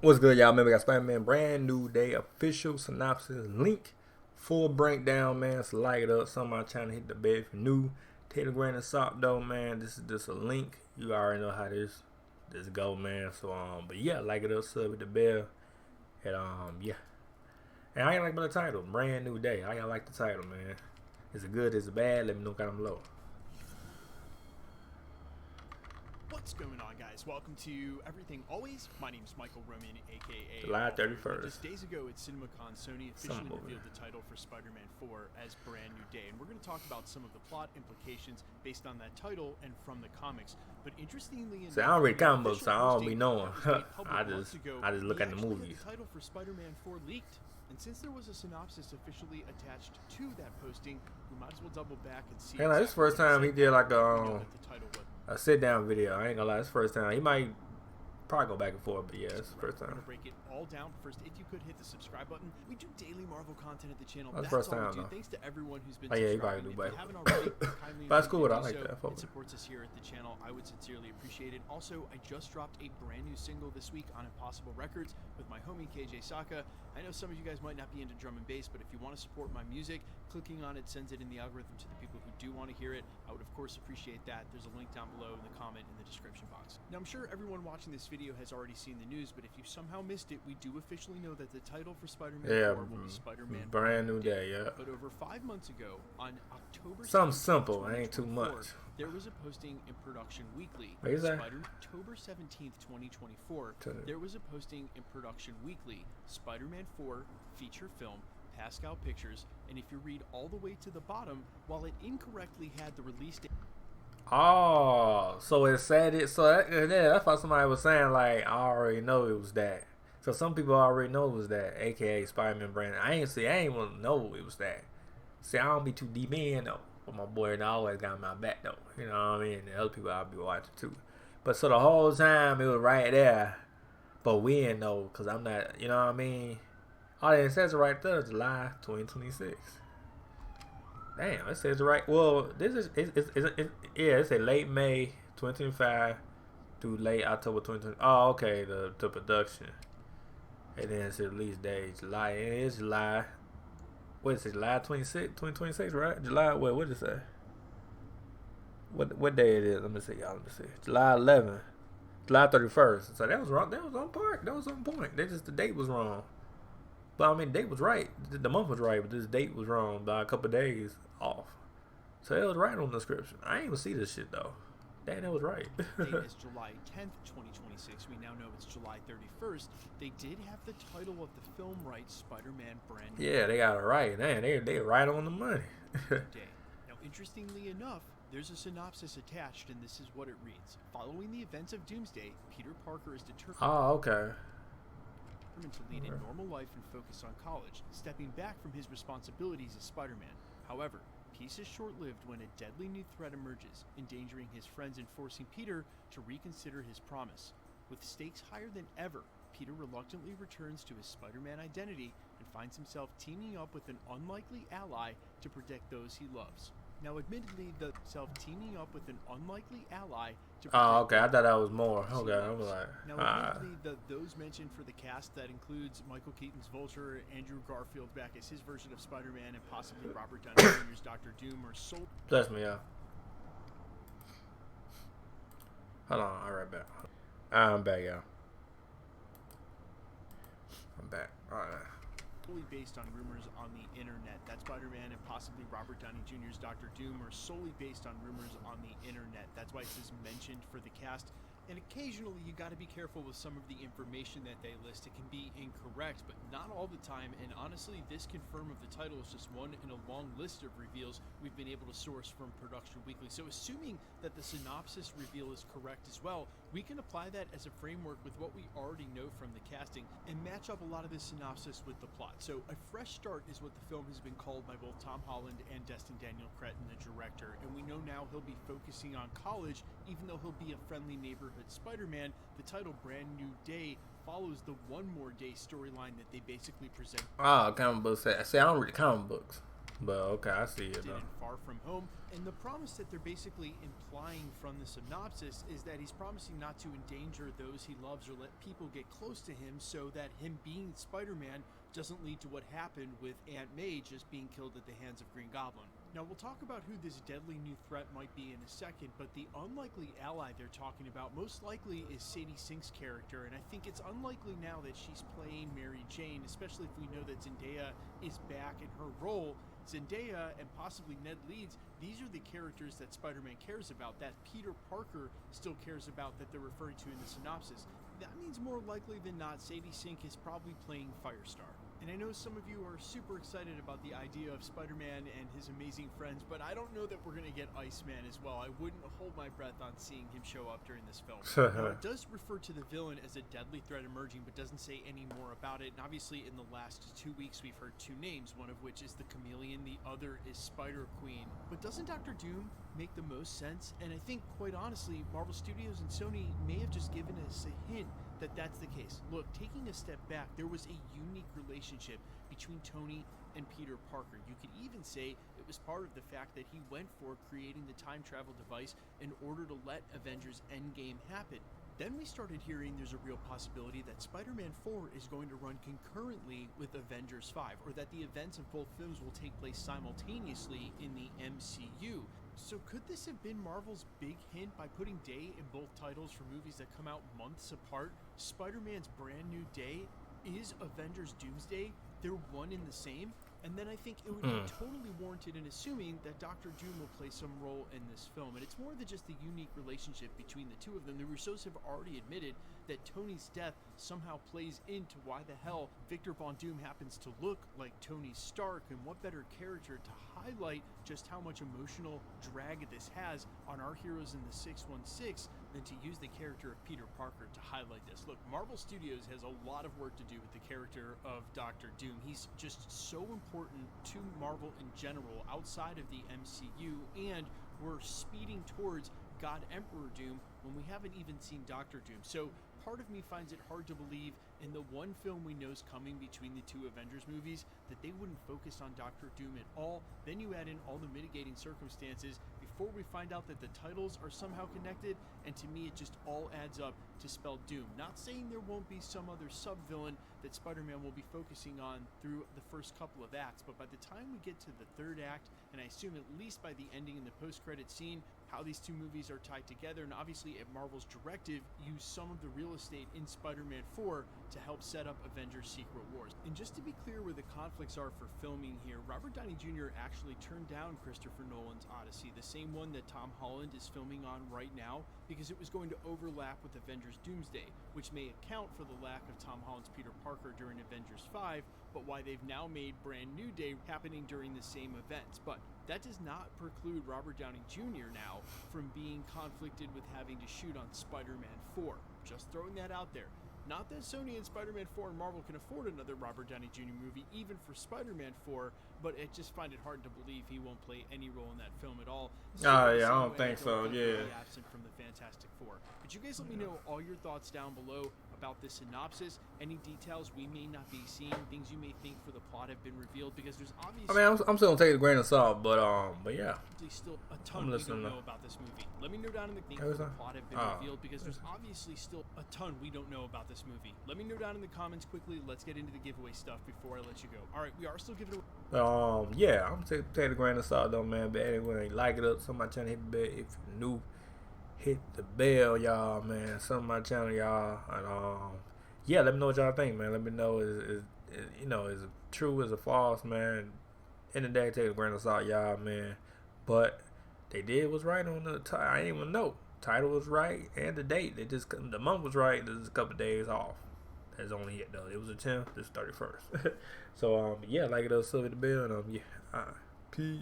What's good, y'all? Remember, we got Spider-Man brand new day official synopsis link, full breakdown, man. So like it up. Somebody trying to hit the bed for new. Take a grain of salt, though, man. This is just a link. You already know how this go, man. So but yeah, like it up, sub with the bell, and yeah. And I ain't like about the title, brand new day. I gotta like the title, man. Is it good? Is it bad? Let me know down below. What's going on, guys? Welcome to Everything Always. My name's Michael Roman, aka July 31st. Just days ago at CinemaCon, Sony officially revealed the title for Spider-Man 4 as Brand New Day, and we're going to talk about some of the plot implications based on that title and from the comics. But interestingly enough, see, I don't read comic books, so I don't be knowing. I just look at the movies. The title for Spider-Man 4 leaked. And since there was a synopsis officially attached to that posting, we might as well double back and see. Hey, like, this is the first time he did like a sit down video. I ain't gonna lie, it's the first time. He might probably go back and forth, but yeah, it's the first time. We're gonna break it all down. First, if you could hit the subscribe button. We do daily Marvel content at the channel. That's the first time, though. Thanks to everyone who's been yeah, subscribing. You probably do, if you haven't already, kindly that's cool. I like so. that. It supports us here at the channel. I would sincerely appreciate it. Also, I just dropped a brand new single this week on Impossible Records with my homie KJ Saka. I know some of you guys might not be into drum and bass, but if you want to support my music, clicking on it sends it in the algorithm to the people who do want to hear it. I would, of course, appreciate that. There's a link down below in the comment in the description box. Now, I'm sure everyone watching this video has already seen the news, but if you somehow missed it, we do officially know that the title for Spider-Man 4 will be Spider-Man Brand New Day, yeah. But over 5 months ago, on October something simple, ain't too much. There was a posting in Production Weekly. October 17th, 2024. There was a posting in Production Weekly, Spider-Man 4 feature film, Pascal Pictures, and if you read all the way to the bottom, while it incorrectly had the release date. Oh, so it said it. So that's why somebody was saying, like, I already know it was that. So some people already know it was that, aka Spider-Man brand. I ain't want to know it was that. See, I don't be too deep in though. But my boy always got my back though. You know what I mean? And other people I'll be watching too. But so the whole time it was right there, but we didn't know because I'm not. You know what I mean? Oh, it says it right there, July 2026. Damn, it says it right. Well, this is yeah, it's a late May 2025 through late October 2020. Oh, okay, the production, and then it's the release date, July. It is July. What is it? July 2026, right? July. What did it say? What day it is? Let me see, y'all. Let me see. July 11th, July 31st. So that was wrong. That was on point. That was on point. The date was wrong. But I mean, the date was right. The month was right, but this date was wrong by a couple of days off. So it was right on the description. I ain't even see this shit though. Dang, that was right. The date is July 10th, 2026. We now know it's July 31st. They did have the title of the film right, Spider-Man Brand New. Yeah, they got it right. Man, they right on the money. Day. Now, interestingly enough, there's a synopsis attached, and this is what it reads. Following the events of Doomsday, Peter Parker is determined. Oh, okay. To lead a normal life and focus on college, stepping back from his responsibilities as Spider-Man. However, peace is short-lived when a deadly new threat emerges, endangering his friends and forcing Peter to reconsider his promise. With stakes higher than ever, Peter reluctantly returns to his Spider-Man identity and finds himself teaming up with an unlikely ally to protect those he loves. Now, admittedly, teaming up with an unlikely ally to protect. Oh, okay. I thought that was more. Okay, I was like. Now, admittedly, those mentioned for the cast that includes Michael Keaton's Vulture, Andrew Garfield back as his version of Spider-Man, and possibly Robert Downey Jr.'s Dr. Doom or Soul. Bless me, yeah. Hold on, I'll right back. I'm back, y'all. I'm back. All right. Solely based on rumors on the internet. That's Spider-Man and possibly Robert Downey Jr.'s Dr. Doom are solely based on rumors on the internet. That's why it says mentioned for the cast. And occasionally you got to be careful with some of the information that they list. It can be incorrect, but not all the time. And honestly, this confirm of the title is just one in a long list of reveals we've been able to source from Production Weekly. So assuming that the synopsis reveal is correct as well, we can apply that as a framework with what we already know from the casting and match up a lot of this synopsis with the plot. So a fresh start is what the film has been called by both Tom Holland and Destin Daniel Cretton, the director. And we know now he'll be focusing on college, even though he'll be a friendly neighborhood Spider-Man. The title Brand New Day follows the One More Day storyline that they basically present. Oh, comic books. See, I don't read comic books. But okay, I see it though. And Far From Home, and the promise that they're basically implying from the synopsis is that he's promising not to endanger those he loves or let people get close to him, so that him being Spider-Man doesn't lead to what happened with Aunt May just being killed at the hands of Green Goblin. Now we'll talk about who this deadly new threat might be in a second, but the unlikely ally they're talking about most likely is Sadie Sink's character, and I think it's unlikely now that she's playing Mary Jane, especially if we know that Zendaya is back in her role. Zendaya and possibly Ned Leeds, these are the characters that Spider-Man cares about, that Peter Parker still cares about, that they're referring to in the synopsis. That means more likely than not, Sadie Sink is probably playing Firestar. And I know some of you are super excited about the idea of Spider-Man and his amazing friends, but I don't know that we're going to get Iceman as well. I wouldn't hold my breath on seeing him show up during this film. Now, it does refer to the villain as a deadly threat emerging, but doesn't say any more about it. And obviously, in the last 2 weeks, we've heard two names, one of which is the Chameleon, the other is Spider-Queen. But doesn't Dr. Doom make the most sense? And I think, quite honestly, Marvel Studios and Sony may have just given us a hint that that's the case. Look, taking a step back, there was a unique relationship between Tony and Peter Parker. You could even say it was part of the fact that he went for creating the time travel device in order to let Avengers Endgame happen. Then we started hearing there's a real possibility that Spider-Man 4 is going to run concurrently with Avengers 5, or that the events of both films will take place simultaneously in the MCU. So could this have been Marvel's big hint by putting day in both titles for movies that come out months apart? Spider-Man's Brand New Day is Avengers Doomsday. They're one and the same. And then I think it would be totally warranted in assuming that Dr. Doom will play some role in this film. And it's more than just the unique relationship between the two of them. The Russos have already admitted that Tony's death somehow plays into why the hell Victor Von Doom happens to look like Tony Stark. And what better character to highlight just how much emotional drag this has on our heroes in the 616 than to use the character of Peter Parker to highlight this. Look, Marvel Studios has a lot of work to do with the character of Dr. Doom. He's just so important to Marvel in general outside of the MCU, and we're speeding towards God Emperor Doom when we haven't even seen Dr. Doom. So part of me finds it hard to believe in the one film we know is coming between the two Avengers movies that they wouldn't focus on Dr. Doom at all. Then you add in all the mitigating circumstances before we find out that the titles are somehow connected, and to me it just all adds up to spell Doom. Not saying there won't be some other sub-villain that Spider-Man will be focusing on through the first couple of acts, but by the time we get to the third act, and I assume at least by the ending in the post-credit scene, how these two movies are tied together, and obviously at Marvel's directive, use some of the real estate in Spider-Man 4 to help set up Avengers Secret Wars. And just to be clear where the conflicts are for filming here, Robert Downey Jr. actually turned down Christopher Nolan's Odyssey, the same one that Tom Holland is filming on right now, because it was going to overlap with Avengers Doomsday, which may account for the lack of Tom Holland's Peter Parker during Avengers 5, but why they've now made Brand New Day happening during the same events. But that does not preclude Robert Downey Jr. now from being conflicted with having to shoot on Spider-Man 4. Just throwing that out there. Not that Sony and Spider-Man 4 and Marvel can afford another Robert Downey Jr. movie, even for Spider-Man 4, but I just find it hard to believe he won't play any role in that film at all. Oh, yeah, I don't think so, yeah. Absent from the Fantastic Four. But you guys let me know all your thoughts down below about this synopsis, any details we may not be seeing, things you may think for the plot have been revealed, because there's obviously... I mean, I'm still gonna take it a grain of salt, but yeah. Still a ton we don't know about this movie. Let me know down in the things for the plot have been revealed, because there's obviously still a ton we don't know about this movie. Let me know down in the comments quickly. Let's get into the giveaway stuff before I let you go. All right, we are still giving away... yeah, I'm gonna take it a grain of salt though, man. But anyway, like it up, some of my channel, hit the bell if you're new. Hit the bell, y'all, man. Some of my channel, y'all, and yeah, let me know what y'all think, man. Let me know is you know, is it true, is it false, man. In the day, take a grain of salt, y'all, man. But they did was right on the title. I didn't even know. Title was right and the date. The month was right. There's a couple days off. That's only it though. It was the 10th. This 31st. So yeah, like it up, silver the bell, and yeah. Peace.